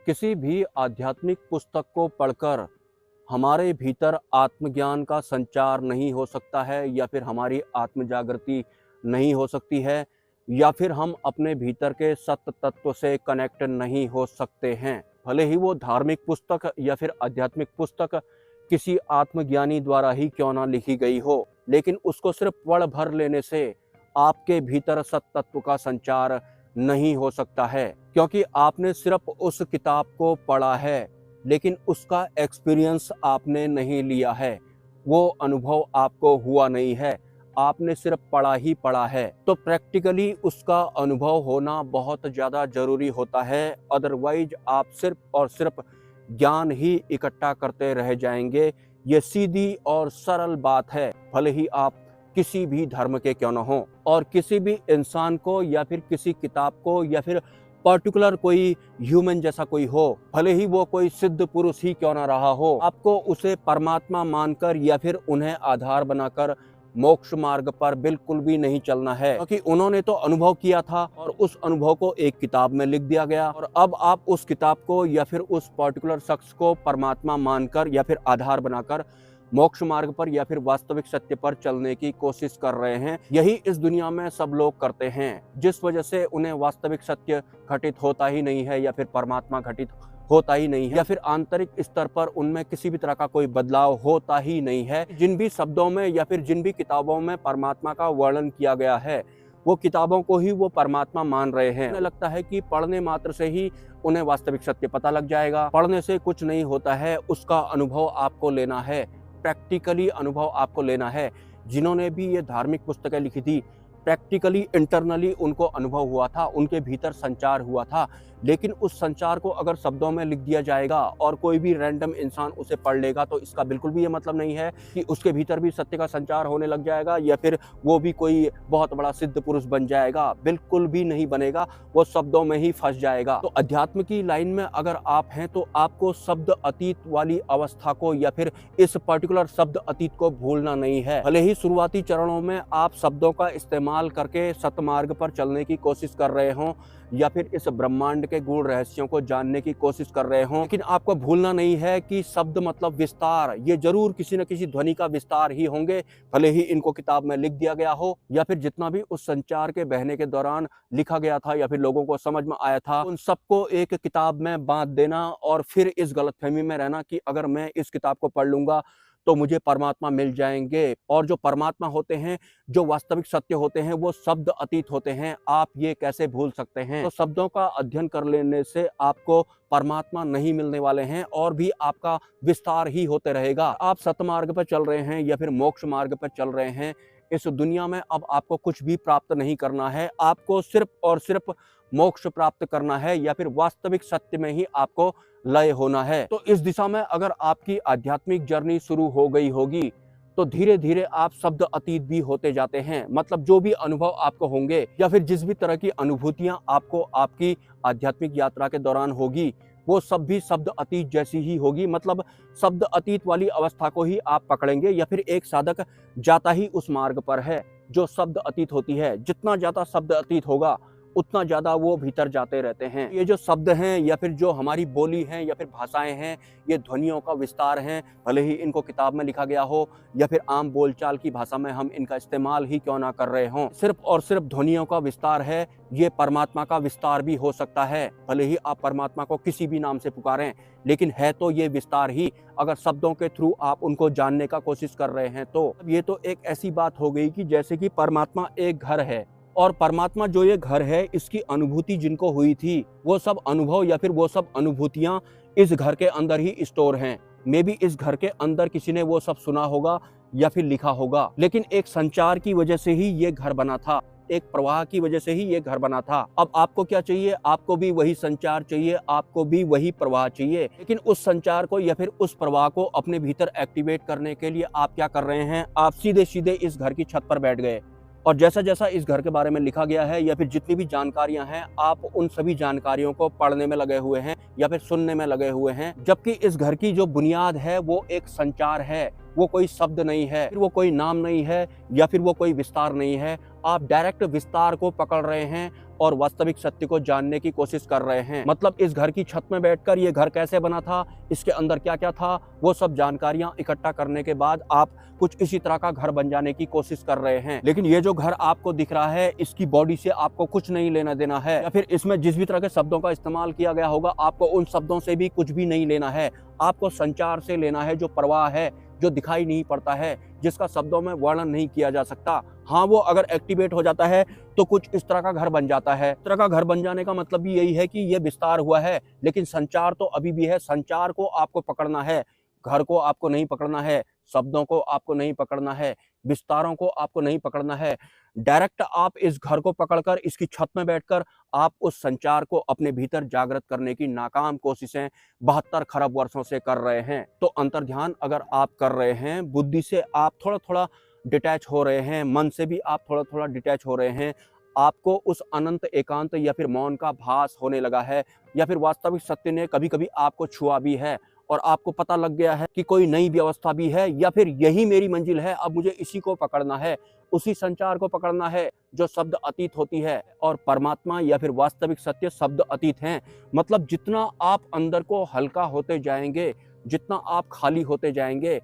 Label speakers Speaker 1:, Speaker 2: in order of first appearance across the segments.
Speaker 1: किसी भी आध्यात्मिक पुस्तक को पढ़कर हमारे भीतर आत्मज्ञान का संचार नहीं हो सकता है, या फिर हमारी आत्म जागृति नहीं हो सकती है, या फिर हम अपने भीतर के सत्य तत्व से कनेक्ट नहीं हो सकते हैं। भले ही वो धार्मिक पुस्तक या फिर आध्यात्मिक पुस्तक किसी आत्मज्ञानी द्वारा ही क्यों ना लिखी गई हो, लेकिन उसको सिर्फ पढ़ भर लेने से आपके भीतर सत्य तत्व का संचार नहीं हो सकता है, क्योंकि आपने सिर्फ उस किताब को पढ़ा है लेकिन उसका एक्सपीरियंस आपने नहीं लिया है, वो अनुभव आपको हुआ नहीं है, आपने सिर्फ पढ़ा ही पढ़ा है। तो प्रैक्टिकली उसका अनुभव होना बहुत ज़्यादा ज़रूरी होता है, अदरवाइज आप सिर्फ और सिर्फ ज्ञान ही इकट्ठा करते रह जाएंगे। ये सीधी और सरल बात है, भले ही आप किसी भी धर्म के क्यों न हो, और किसी भी इंसान को या फिर किसी किताब को या फिर पर्टिकुलर कोई ह्यूमन जैसा कोई हो, भले ही वो कोई सिद्ध पुरुष ही क्यों ना रहा हो, आपको उसे परमात्मा मानकर या फिर उन्हें आधार बनाकर मोक्ष मार्ग पर बिल्कुल भी नहीं चलना है, क्योंकि उन्होंने तो अनुभव किया था और उस अनुभव को एक किताब में लिख दिया गया, और अब आप उस किताब को या फिर उस पर्टिकुलर शख्स को परमात्मा मानकर या फिर आधार बनाकर मोक्ष मार्ग पर या फिर वास्तविक सत्य पर चलने की कोशिश कर रहे हैं। यही इस दुनिया में सब लोग करते हैं, जिस वजह से उन्हें वास्तविक सत्य घटित होता ही नहीं है, या फिर परमात्मा घटित होता ही नहीं है, या फिर आंतरिक स्तर पर उनमें किसी भी तरह का कोई बदलाव होता ही नहीं है। जिन भी शब्दों में या फिर जिन भी किताबों में परमात्मा का वर्णन किया गया है, वो किताबों को ही वो परमात्मा मान रहे हैं। उन्हें लगता है कि पढ़ने मात्र से ही उन्हें वास्तविक सत्य पता लग जाएगा। पढ़ने से कुछ नहीं होता है, उसका अनुभव आपको लेना है, प्रैक्टिकली अनुभव आपको लेना है। जिन्होंने भी ये धार्मिक पुस्तकें लिखी थी, प्रैक्टिकली इंटरनली उनको अनुभव हुआ था, उनके भीतर संचार हुआ था, लेकिन उस संचार को अगर शब्दों में लिख दिया जाएगा और कोई भी रैंडम इंसान उसे पढ़ लेगा, तो इसका बिल्कुल भी ये मतलब नहीं है कि उसके भीतर भी सत्य का संचार होने लग जाएगा या फिर वो भी कोई बहुत बड़ा सिद्ध पुरुष बन जाएगा। बिल्कुल भी नहीं बनेगा, वो शब्दों में ही फंस जाएगा। तो अध्यात्म की लाइन में अगर आप हैं तो आपको शब्द अतीत वाली अवस्था को या फिर इस पर्टिकुलर शब्द अतीत को भूलना नहीं है। भले ही शुरुआती चरणों में आप शब्दों का इस्तेमाल करके सतमार्ग पर चलने की कोशिश कर रहे हों या फिर इस ब्रह्मांड के गूढ़ रहस्यों को जानने की कोशिश कर रहे हों, लेकिन आपको भूलना नहीं है कि शब्द मतलब विस्तार, ये जरूर किसी न किसी ध्वनि का विस्तार ही होंगे, भले ही इनको किताब में लिख दिया गया हो या फिर जितना भी उस संचार के बहने के दौरान लिखा गया था या फिर लोगों को समझ में आया था, उन सबको एक किताब में बांट देना और फिर इस गलतफहमी में रहना कि अगर मैं इस किताब को पढ़ लूंगा तो मुझे परमात्मा मिल जाएंगे। और जो परमात्मा होते हैं, जो वास्तविक सत्य होते हैं, वो शब्द अतीत होते हैं। आप ये कैसे भूल सकते हैं? तो शब्दों का अध्ययन कर लेने से आपको परमात्मा नहीं मिलने वाले हैं और भी आपका विस्तार ही होते रहेगा। आप सतमार्ग पर चल रहे हैं या फिर मोक्ष मार्ग पर चल रहे हैं, इस दुनिया में अब आपको कुछ भी प्राप्त नहीं करना है, आपको सिर्फ और सिर्फ मोक्ष प्राप्त करना है या फिर वास्तविक सत्य में ही आपको लय होना है। तो इस दिशा में अगर आपकी आध्यात्मिक जर्नी शुरू हो गई होगी तो धीरे धीरे आप शब्द अतीत भी होते जाते हैं। मतलब जो भी अनुभव आपको होंगे या फिर जिस भी तरह की अनुभूतियां आपको आपकी आध्यात्मिक यात्रा के दौरान होगी, वो सब भी शब्द अतीत जैसी ही होगी। मतलब शब्द अतीत वाली अवस्था को ही आप पकड़ेंगे या फिर एक साधक जाता ही उस मार्ग पर है जो शब्द अतीत होती है। जितना ज्यादा शब्द अतीत होगा उतना ज़्यादा वो भीतर जाते रहते हैं। ये जो शब्द हैं या फिर जो हमारी बोली हैं या फिर भाषाएं हैं, ये ध्वनियों का विस्तार हैं। भले ही इनको किताब में लिखा गया हो या फिर आम बोलचाल की भाषा में हम इनका इस्तेमाल ही क्यों ना कर रहे हों, सिर्फ और सिर्फ ध्वनियों का विस्तार है। ये परमात्मा का विस्तार भी हो सकता है। भले ही आप परमात्मा को किसी भी नाम से पुकारें, लेकिन है तो ये विस्तार ही, अगर शब्दों के थ्रू आप उनको जानने का कोशिश कर रहे हैं। तो ये तो एक ऐसी बात हो गई कि जैसे कि परमात्मा एक घर है और परमात्मा जो ये घर है, इसकी अनुभूति जिनको हुई थी, वो सब अनुभव या फिर वो सब अनुभूतियां इस घर के अंदर ही स्टोर हैं। मे बी इस घर के अंदर किसी ने वो सब सुना होगा या फिर लिखा होगा, लेकिन एक संचार की वजह से ही ये घर बना था, एक प्रवाह की वजह से ही ये घर बना था। अब आपको क्या चाहिए? आपको भी वही संचार चाहिए, आपको भी वही प्रवाह चाहिए, लेकिन उस संचार को या फिर उस प्रवाह को अपने भीतर एक्टिवेट करने के लिए आप क्या कर रहे हैं? आप सीधे सीधे इस घर की छत पर बैठ गए और जैसा जैसा इस घर के बारे में लिखा गया है या फिर जितनी भी जानकारियां हैं, आप उन सभी जानकारियों को पढ़ने में लगे हुए हैं या फिर सुनने में लगे हुए हैं। जबकि इस घर की जो बुनियाद है वो एक संचार है, वो कोई शब्द नहीं है, फिर वो कोई नाम नहीं है या फिर वो कोई विस्तार नहीं है। आप डायरेक्ट विस्तार को पकड़ रहे हैं और वास्तविक सत्य को जानने की कोशिश कर रहे हैं। मतलब इस घर की छत में बैठकर ये घर कैसे बना था, इसके अंदर क्या क्या था, वो सब जानकारियां इकट्ठा करने के बाद आप कुछ इसी तरह का घर बन जाने की कोशिश कर रहे हैं। लेकिन ये जो घर आपको दिख रहा है, इसकी बॉडी से आपको कुछ नहीं लेना देना है, या फिर इसमें जिस भी तरह के शब्दों का इस्तेमाल किया गया होगा, आपको उन शब्दों से भी कुछ भी नहीं लेना है। आपको संचार से लेना है, जो प्रवाह है, जो दिखाई नहीं पड़ता है, जिसका शब्दों में वर्णन नहीं किया जा सकता। हाँ, वो अगर एक्टिवेट हो जाता है तो कुछ इस तरह का घर बन जाता है। इस तरह का घर बन जाने का मतलब भी यही है कि ये विस्तार हुआ है, लेकिन संचार तो अभी भी है। संचार को आपको पकड़ना है, घर को आपको नहीं पकड़ना है, शब्दों को आपको नहीं पकड़ना है, विस्तारों को आपको नहीं पकड़ना है। डायरेक्ट आप इस घर को पकड़कर इसकी छत में बैठकर आप उस संचार को अपने भीतर जागृत करने की नाकाम कोशिशें 72 खरब वर्षों से कर रहे हैं। तो अंतर्ध्यान अगर आप कर रहे हैं, बुद्धि से आप थोड़ा थोड़ा डिटैच हो रहे हैं, मन से भी आप थोड़ा थोड़ा डिटैच हो रहे हैं, आपको उस अनंत एकांत या फिर मौन का भास होने लगा है, या फिर वास्तविक सत्य ने कभी कभी आपको छुआ भी है और आपको पता लग गया है कि कोई नई व्यवस्था भी है, या फिर यही मेरी मंजिल है, अब मुझे इसी को पकड़ना है, उसी संचार को पकड़ना है जो शब्द अतीत होती है। और परमात्मा या फिर वास्तविक सत्य शब्द अतीत हैं। मतलब जितना आप अंदर को हल्का होते जाएंगे, जितना आप खाली होते जाएंगे,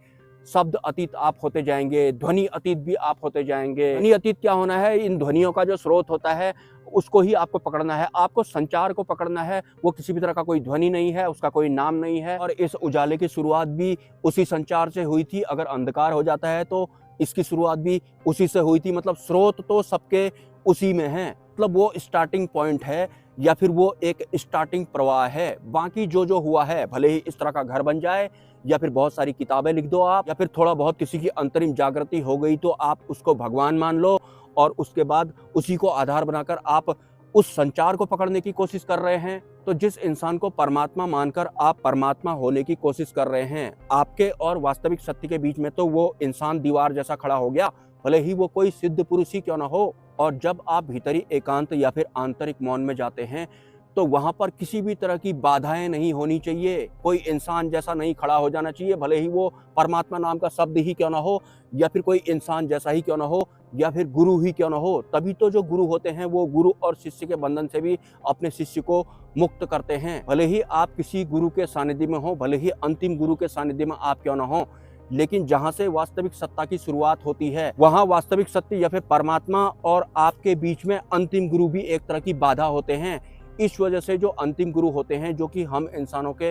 Speaker 1: शब्द अतीत आप होते जाएंगे, ध्वनि अतीत भी आप होते जाएंगे। ध्वनि अतीत क्या होना है? इन ध्वनियों का जो स्रोत होता है उसको ही आपको पकड़ना है, आपको संचार को पकड़ना है। वो किसी भी तरह का कोई ध्वनि नहीं है, उसका कोई नाम नहीं है, और इस उजाले की शुरुआत भी उसी संचार से हुई थी। अगर अंधकार हो जाता है तो इसकी शुरुआत भी उसी से हुई थी। मतलब स्रोत तो सबके उसी में है। मतलब वो स्टार्टिंग पॉइंट है, या फिर वो एक स्टार्टिंग प्रवाह है। बाकी जो जो हुआ है, भले ही इस तरह का घर बन जाए, या फिर बहुत सारी किताबें लिख दो आप, या फिर थोड़ा बहुत किसी की अंतरिम जागृति हो गई तो आप उसको भगवान मान लो, और उसके बाद उसी को आधार बनाकर आप उस संचार को पकड़ने की कोशिश कर रहे हैं। तो जिस इंसान को परमात्मा मानकर आप परमात्मा होने की कोशिश कर रहे हैं, आपके और वास्तविक सत्य के बीच में तो वो इंसान दीवार जैसा खड़ा हो गया, भले ही वो कोई सिद्ध पुरुष ही क्यों ना हो। और जब आप भीतरी एकांत या फिर आंतरिक मौन में जाते हैं तो वहां पर किसी भी तरह की बाधाएं नहीं होनी चाहिए। कोई इंसान जैसा नहीं खड़ा हो जाना चाहिए, भले ही वो परमात्मा नाम का शब्द ही क्यों ना हो, या फिर कोई इंसान जैसा ही क्यों ना हो, या फिर गुरु ही क्यों ना हो। तभी तो जो गुरु होते हैं वो गुरु और शिष्य के बंधन से भी अपने शिष्य को मुक्त करते हैं। भले ही आप किसी गुरु के सानिध्य में हो, भले ही अंतिम गुरु के सानिध्य में आप क्यों ना हो, लेकिन जहां से वास्तविक सत्ता की शुरुआत होती है, वहां वास्तविक सत्य या फिर परमात्मा और आपके बीच में अंतिम गुरु भी एक तरह की बाधा होते हैं। इस वजह से जो अंतिम गुरु होते हैं, जो कि हम इंसानों के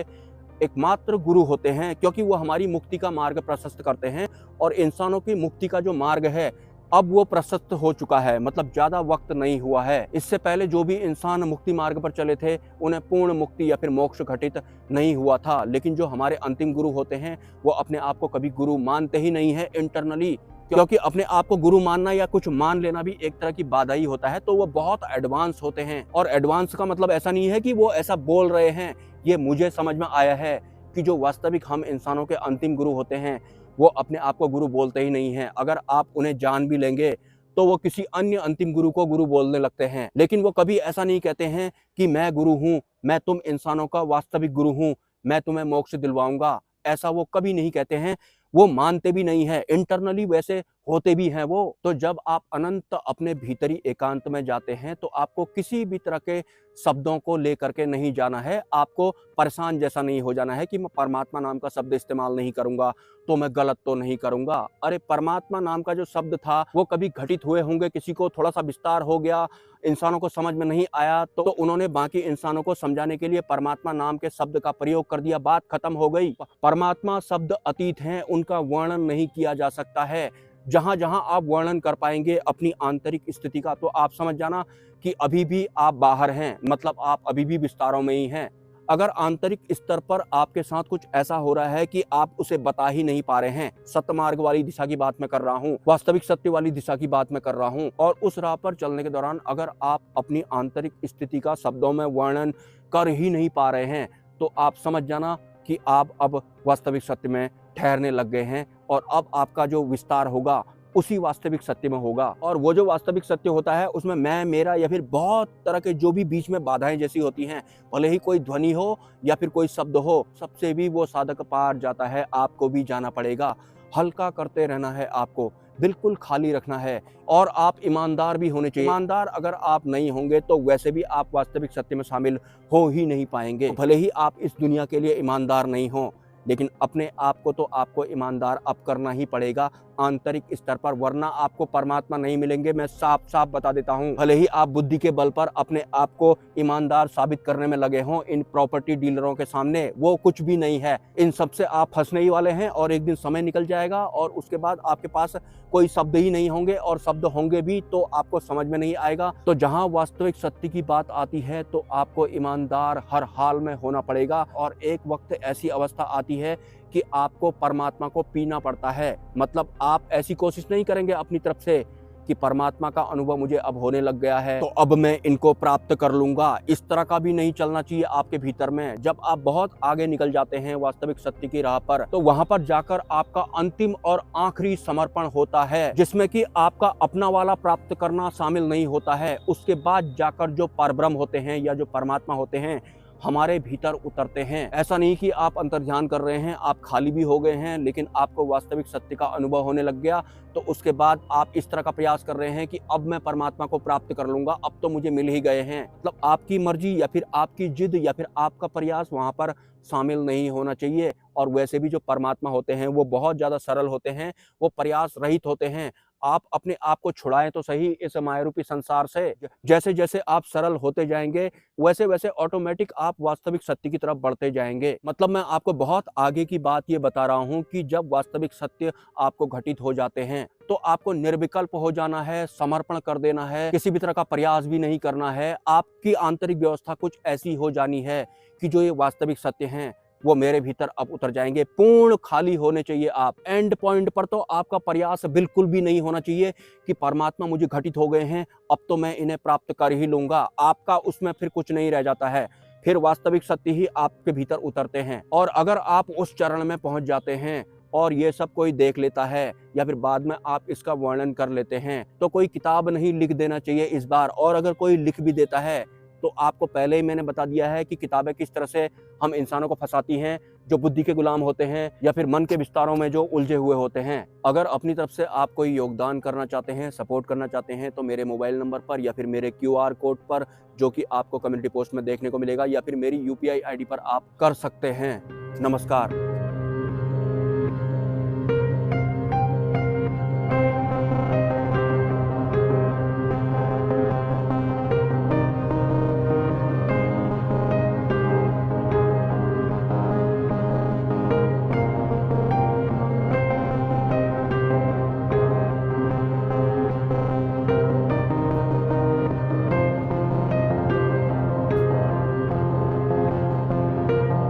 Speaker 1: एकमात्र गुरु होते हैं, क्योंकि वो हमारी मुक्ति का मार्ग प्रशस्त करते हैं, और इंसानों की मुक्ति का जो मार्ग है अब वो प्रशस्त हो चुका है। मतलब ज्यादा वक्त नहीं हुआ है। इससे पहले जो भी इंसान मुक्ति मार्ग पर चले थे उन्हें पूर्ण मुक्ति या फिर मोक्ष घटित नहीं हुआ था। लेकिन जो हमारे अंतिम गुरु होते हैं वो अपने आप को कभी गुरु मानते ही नहीं है इंटरनली, क्योंकि अपने आप को गुरु मानना या कुछ मान लेना भी एक तरह की बाधा ही होता है। तो वो बहुत एडवांस होते हैं, और एडवांस का मतलब ऐसा नहीं है कि वो ऐसा बोल रहे हैं। ये मुझे समझ में आया है कि जो वास्तविक हम इंसानों के अंतिम गुरु होते हैं वो अपने आप को गुरु बोलते ही नहीं हैं। अगर आप उन्हें जान भी लेंगे तो वो किसी अन्य अंतिम गुरु को गुरु बोलने लगते हैं। लेकिन वो कभी ऐसा नहीं कहते हैं कि मैं गुरु हूँ, मैं तुम इंसानों का वास्तविक गुरु हूँ, मैं तुम्हें मोक्ष दिलवाऊंगा। ऐसा वो कभी नहीं कहते हैं। वो मानते भी नहीं है, इंटरनली वैसे होते भी हैं वो। तो जब आप अनंत अपने भीतरी एकांत में जाते हैं तो आपको किसी भी तरह के शब्दों को लेकर के नहीं जाना है। आपको परेशान जैसा नहीं हो जाना है कि मैं परमात्मा नाम का शब्द इस्तेमाल नहीं करूंगा तो मैं गलत तो नहीं करूंगा। अरे परमात्मा नाम का जो शब्द था वो कभी घटित हुए होंगे, किसी को थोड़ा सा विस्तार हो गया, इंसानों को समझ में नहीं आया तो उन्होंने बाकी इंसानों को समझाने के लिए परमात्मा नाम के शब्द का प्रयोग कर दिया, बात खत्म हो गई। परमात्मा शब्द अतीत हैं, उनका वर्णन नहीं किया जा सकता है। जहां जहां आप वर्णन कर पाएंगे अपनी आंतरिक स्थिति का, तो आप समझ जाना कि अभी भी आप बाहर हैं, मतलब आप अभी भी विस्तारों में ही हैं। अगर आंतरिक स्तर पर आपके साथ कुछ ऐसा हो रहा है कि आप उसे बता ही नहीं पा रहे हैं, सत्य मार्ग वाली दिशा की बात मैं कर रहा हूँ, वास्तविक सत्य वाली दिशा की बात मैं कर रहा हूँ, और उस राह पर चलने के दौरान अगर आप अपनी आंतरिक स्थिति का शब्दों में वर्णन कर ही नहीं पा रहे हैं, तो आप समझ जाना कि आप अब वास्तविक सत्य में ठहरने लग गए हैं, और अब आपका जो विस्तार होगा उसी वास्तविक सत्य में होगा। और वो जो वास्तविक सत्य होता है उसमें मैं, मेरा या फिर बहुत तरह के जो भी बीच में बाधाएं जैसी होती हैं, भले ही कोई ध्वनि हो या फिर कोई शब्द हो, सबसे भी वो साधक पार जाता है। आपको भी जाना पड़ेगा। हल्का करते रहना है आपको, बिल्कुल खाली रखना है। और आप ईमानदार भी होने चाहिए। ईमानदार अगर आप नहीं होंगे तो वैसे भी आप वास्तविक सत्य में शामिल हो ही नहीं पाएंगे। तो भले ही आप इस दुनिया के लिए ईमानदार नहीं हो, लेकिन अपने आप को तो आपको ईमानदार अब करना ही पड़ेगा आंतरिक स्तर पर, वरना आपको परमात्मा नहीं मिलेंगे। मैं साफ साफ बता देता हूं। भले ही आप बुद्धि के बल पर अपने आप को ईमानदार साबित करने में लगे हों इन प्रॉपर्टी डीलरों के सामने, वो कुछ भी नहीं है। इन सब से आप फंसने ही वाले हैं और एक दिन समय निकल जाएगा और उसके बाद आपके पास कोई शब्द ही नहीं होंगे, और शब्द होंगे भी तो आपको समझ में नहीं आएगा। तो जहां वास्तविक सत्य की बात आती है तो आपको ईमानदार हर हाल में होना पड़ेगा। और एक वक्त ऐसी अवस्था आती है कि आपको परमात्मा को पीना पड़ता है। मतलब आप ऐसी कोशिश नहीं करेंगे अपनी तरफ से कि परमात्मा का अनुभव मुझे अब होने लग गया है तो अब मैं इनको प्राप्त कर लूंगा। इस तरह का भी नहीं चलना चाहिए आपके भीतर में। जब आप बहुत आगे निकल जाते हैं वास्तविक सत्य की राह पर, तो वहां पर जाकर आपका अंतिम और आखिरी समर्पण होता है, जिसमें कि आपका अपना वाला प्राप्त करना शामिल नहीं होता है। उसके बाद जाकर जो परब्रह्म होते हैं या जो परमात्मा होते हैं हमारे भीतर उतरते हैं। ऐसा नहीं कि आप अंतर्ध्यान कर रहे हैं, आप खाली भी हो गए हैं, लेकिन आपको वास्तविक सत्य का अनुभव होने लग गया, तो उसके बाद आप इस तरह का प्रयास कर रहे हैं कि अब मैं परमात्मा को प्राप्त कर लूंगा, अब तो मुझे मिल ही गए हैं। मतलब आपकी मर्जी या फिर आपकी जिद या फिर आपका प्रयास वहां पर शामिल नहीं होना चाहिए। और वैसे भी जो परमात्मा होते हैं वो बहुत ज्यादा सरल होते हैं, वो प्रयास रहित होते हैं। आप अपने आप को छुड़ाएं तो सही इस मायारूपी संसार से। जैसे जैसे आप सरल होते जाएंगे वैसे वैसे ऑटोमेटिक आप वास्तविक सत्य की तरफ बढ़ते जाएंगे। मतलब मैं आपको बहुत आगे की बात ये बता रहा हूँ कि जब वास्तविक सत्य आपको घटित हो जाते हैं तो आपको निर्विकल्प हो जाना है, समर्पण कर देना है, किसी भी तरह का प्रयास भी नहीं करना है। आपकी आंतरिक व्यवस्था कुछ ऐसी हो जानी है कि जो ये वास्तविक सत्य हैं वो मेरे भीतर अब उतर जाएंगे। पूर्ण खाली होने चाहिए आप। एंड पॉइंट पर तो आपका प्रयास बिल्कुल भी नहीं होना चाहिए कि परमात्मा मुझे घटित हो गए हैं, अब तो मैं इन्हें प्राप्त कर ही लूंगा। आपका उसमें फिर कुछ नहीं रह जाता है, फिर वास्तविक सत्य ही आपके भीतर उतरते हैं। और अगर आप उस चरण में पहुंच जाते हैं और ये सब कोई देख लेता है या फिर बाद में आप इसका वर्णन कर लेते हैं, तो कोई किताब नहीं लिख देना चाहिए इस बार। और अगर कोई लिख भी देता है तो आपको पहले ही मैंने बता दिया है कि किताबें किस तरह से हम इंसानों को फंसाती हैं, जो बुद्धि के गुलाम होते हैं या फिर मन के विस्तारों में जो उलझे हुए होते हैं। अगर अपनी तरफ से आप कोई योगदान करना चाहते हैं, सपोर्ट करना चाहते हैं, तो मेरे मोबाइल नंबर पर या फिर मेरे QR कोड पर, जो कि आपको कम्युनिटी पोस्ट में देखने को मिलेगा, या फिर मेरी UPI ID पर आप कर सकते हैं। नमस्कार।